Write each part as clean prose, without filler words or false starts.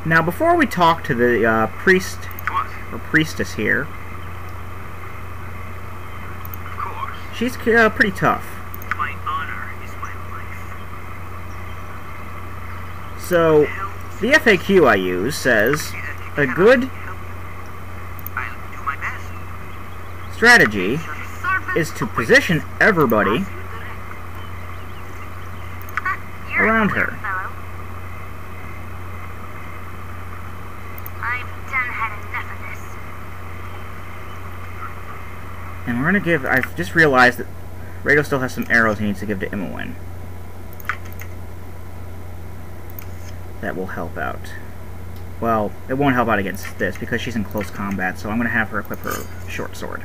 Now, before we talk to the priest or priestess here, Of course. she's pretty tough. My honor is my life. So, the FAQ I use says, a good I'll do my best. strategy is to position everybody around her. And we're gonna give, I've just realized that Rado still has some arrows he needs to give to Imowen. That will help out. Well, it won't help out against this because she's in close combat, so I'm gonna have her equip her short sword.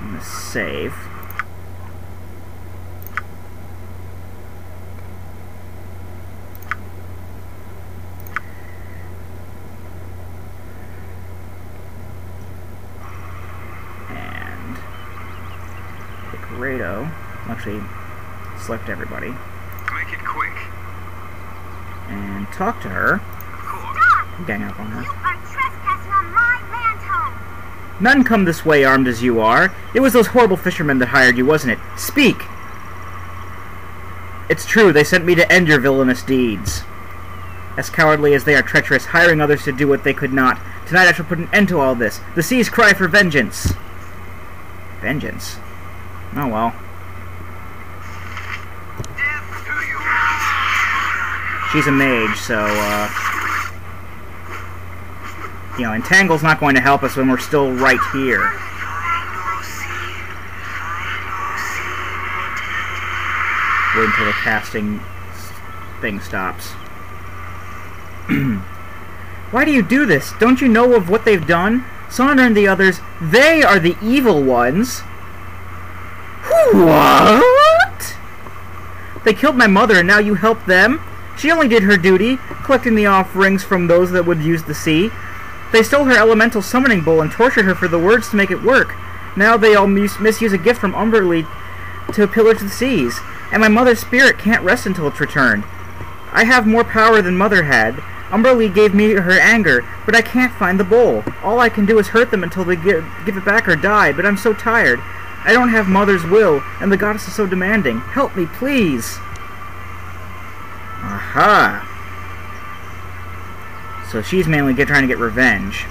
I'm gonna save. Rado, actually select everybody, Make it quick. and talk to her. Of course. Gang up on her. You are trespassing on my land home. None come this way armed as you are. It was those horrible fishermen that hired you, wasn't it? Speak! It's true, they sent me to end your villainous deeds. As cowardly as they are treacherous, hiring others to do what they could not. Tonight I shall put an end to all this. The seas cry for vengeance. Vengeance? Oh well. Death to you. She's a mage, so, you know, Entangle's not going to help us when we're still right here. Wait until the casting thing stops. Why do you do this? Don't you know of what they've done? Sonder and the others, they are the evil ones. What? They killed my mother and now you help them? She only did her duty, collecting the offerings from those that would use the sea. They stole her elemental summoning bowl and tortured her for the words to make it work. Now they all misuse a gift from Umberlee to pillage the seas, and my mother's spirit can't rest until it's returned. I have more power than Mother had. Umberlee gave me her anger, but I can't find the bowl. All I can do is hurt them until they give it back or die, but I'm so tired. I don't have Mother's will, and the goddess is so demanding. Help me, please! Aha! So she's mainly trying to get revenge.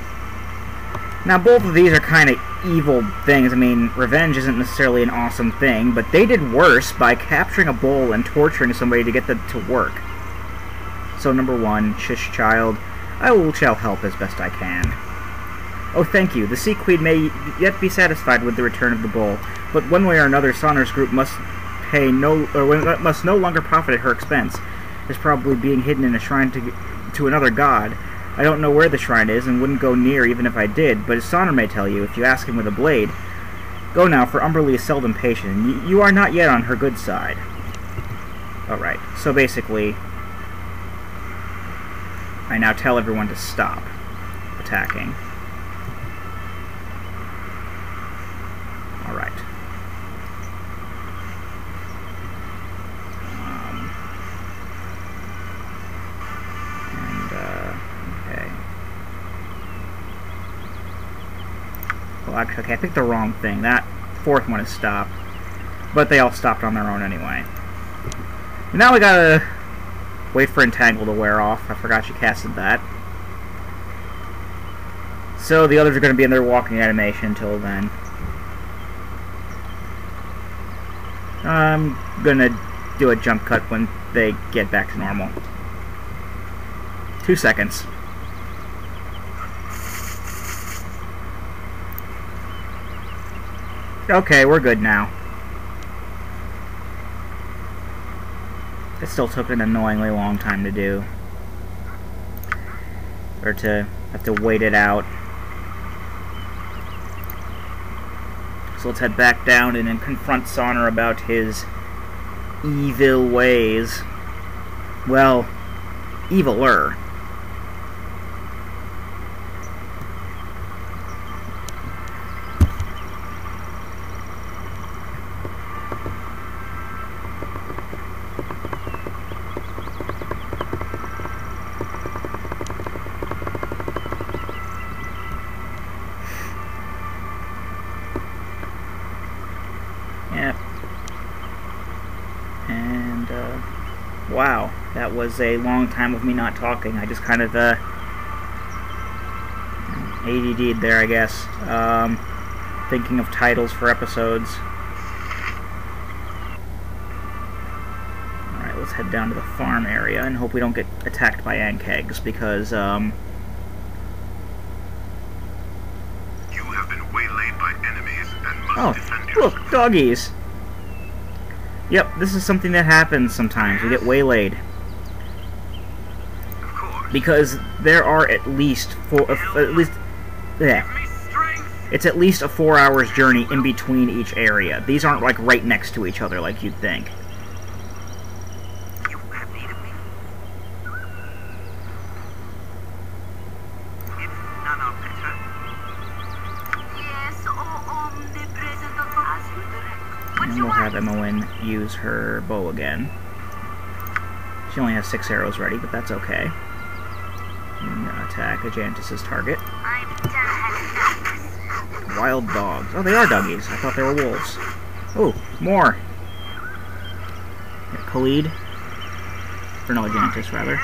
Now, both of these are kind of evil things. I mean, revenge isn't necessarily an awesome thing, but they did worse by capturing a bowl and torturing somebody to get them to work. So, number one, Shish Child, shall help as best I can. Oh, thank you. The Sea Queen may yet be satisfied with the return of the bowl, but one way or another, Sonner's group must no longer profit at her expense. It's probably being hidden in a shrine to another god. I don't know where the shrine is and wouldn't go near even if I did, but as Sonner may tell you if you ask him with a blade. Go now, for Umberlee is seldom patient, and you are not yet on her good side. Alright, so basically, I now tell everyone to stop attacking. Alright. Okay. Well, actually, okay, I picked the wrong thing. That fourth one is stopped. But they all stopped on their own anyway. Now we gotta wait for Entangle to wear off. I forgot she casted that. So the others are going to be in their walking animation until then. I'm gonna do a jump cut when they get back to normal. 2 seconds. Okay, we're good now. It still took an annoyingly long time to do. Or to have to wait it out. So let's head back down and then confront Sonner about his evil ways. Well, eviler. Wow, that was a long time of me not talking. I just kind of, ADD'd there, I guess. Thinking of titles for episodes. Alright, let's head down to the farm area and hope we don't get attacked by ankegs, because, You have been waylaid by enemies and must defend yourself. look, doggies! Yep, this is something that happens sometimes. We get waylaid. Of course. Because there are at least Give me strength. it's at least a 4 hours journey in between each area. These aren't like right next to each other like you'd think. You have need of me? If none are better. Yes, omnipresent as you direct. What do And you we'll have want? Emmeline use her bow again. She only has 6 arrows ready, but that's okay. And attack Ajantis' target. I'm done having nightmares. Wild dogs. Oh, they are doggies. I thought they were wolves. Oh, more. Khalid. Or no, Ajantis, rather.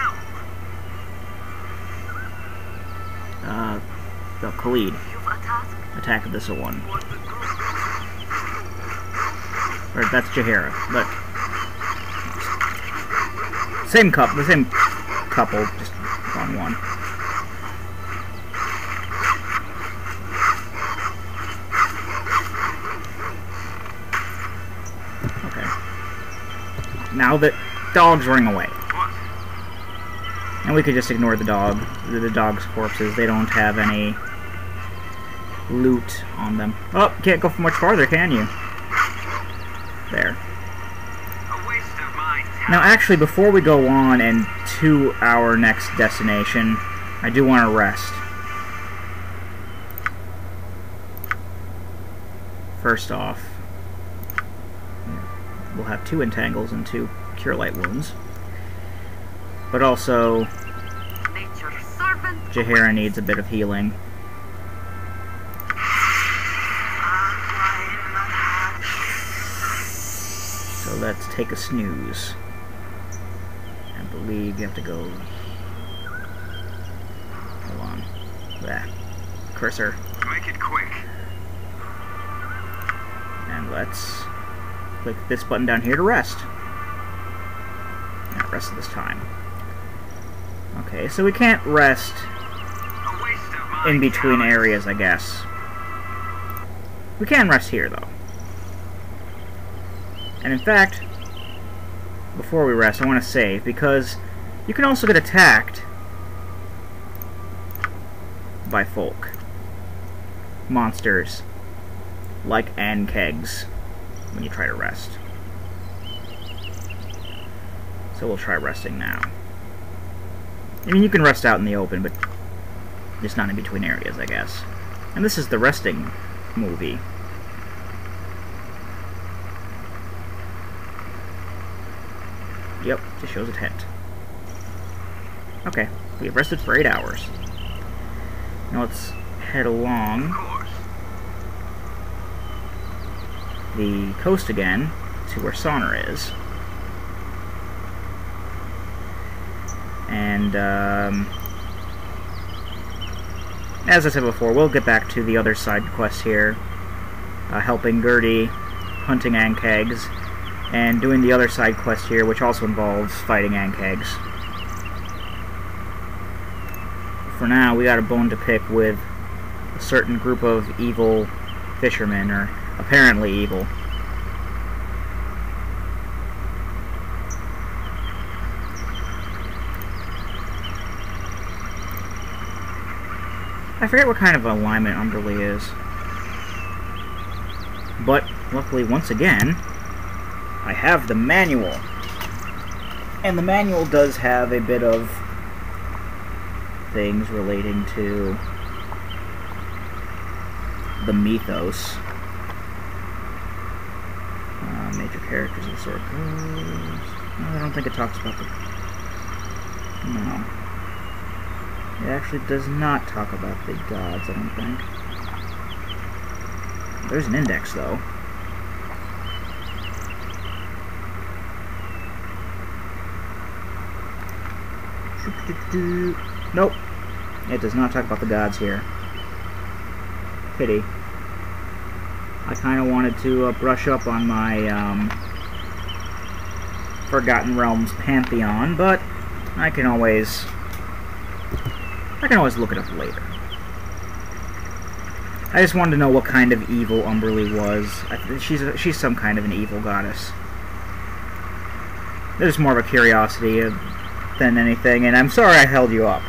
The Khalid. You've a task. Attack of this one. Or that's Jahara. But the same couple, just on one. Okay. Now the dog's running away. What? And we could just ignore the dog. The dog's corpses. They don't have any loot on them. Oh, can't go much farther, can you? There. A waste of my time. Now, actually, before we go on and to our next destination, I do want to rest. First off, we'll have 2 entangles and 2 cure light wounds. But also, Nature's servant. Jahara needs a bit of healing. So let's take a snooze. I believe you have to go... Hold on. There. Cursor. Make it quick. And let's click this button down here to rest. Yeah, rest this time. Okay, so we can't rest A waste of my in between talent. areas, I guess. We can rest here, though. And in fact, before we rest, I want to save, because you can also get attacked by folk. Monsters. Like ankegs, when you try to rest. So we'll try resting now. I mean, you can rest out in the open, but just not in between areas, I guess. And this is the resting movie. Yep, just shows a tent. Okay, we have rested for 8 hours. Now let's head along Of course. the coast again to where Sonner is. And, as I said before, we'll get back to the other side quest here, helping Gertie, hunting ankegs, and doing the other side quest here, which also involves fighting ankegs. For now, we got a bone to pick with a certain group of evil fishermen, or apparently evil. I forget what kind of alignment Underly is. But, luckily, once again, I have the manual. And the manual does have a bit of things relating to the mythos. Major characters of the sword goes. No, I don't think it talks about the... No. It actually does not talk about the gods, I don't think. There's an index, though. Nope. It does not talk about the gods here. Pity. I kind of wanted to brush up on my Forgotten Realms pantheon, but I can always look it up later. I just wanted to know what kind of evil Umberly was. She's some kind of an evil goddess. It's more of a curiosity than anything, and I'm sorry I held you up.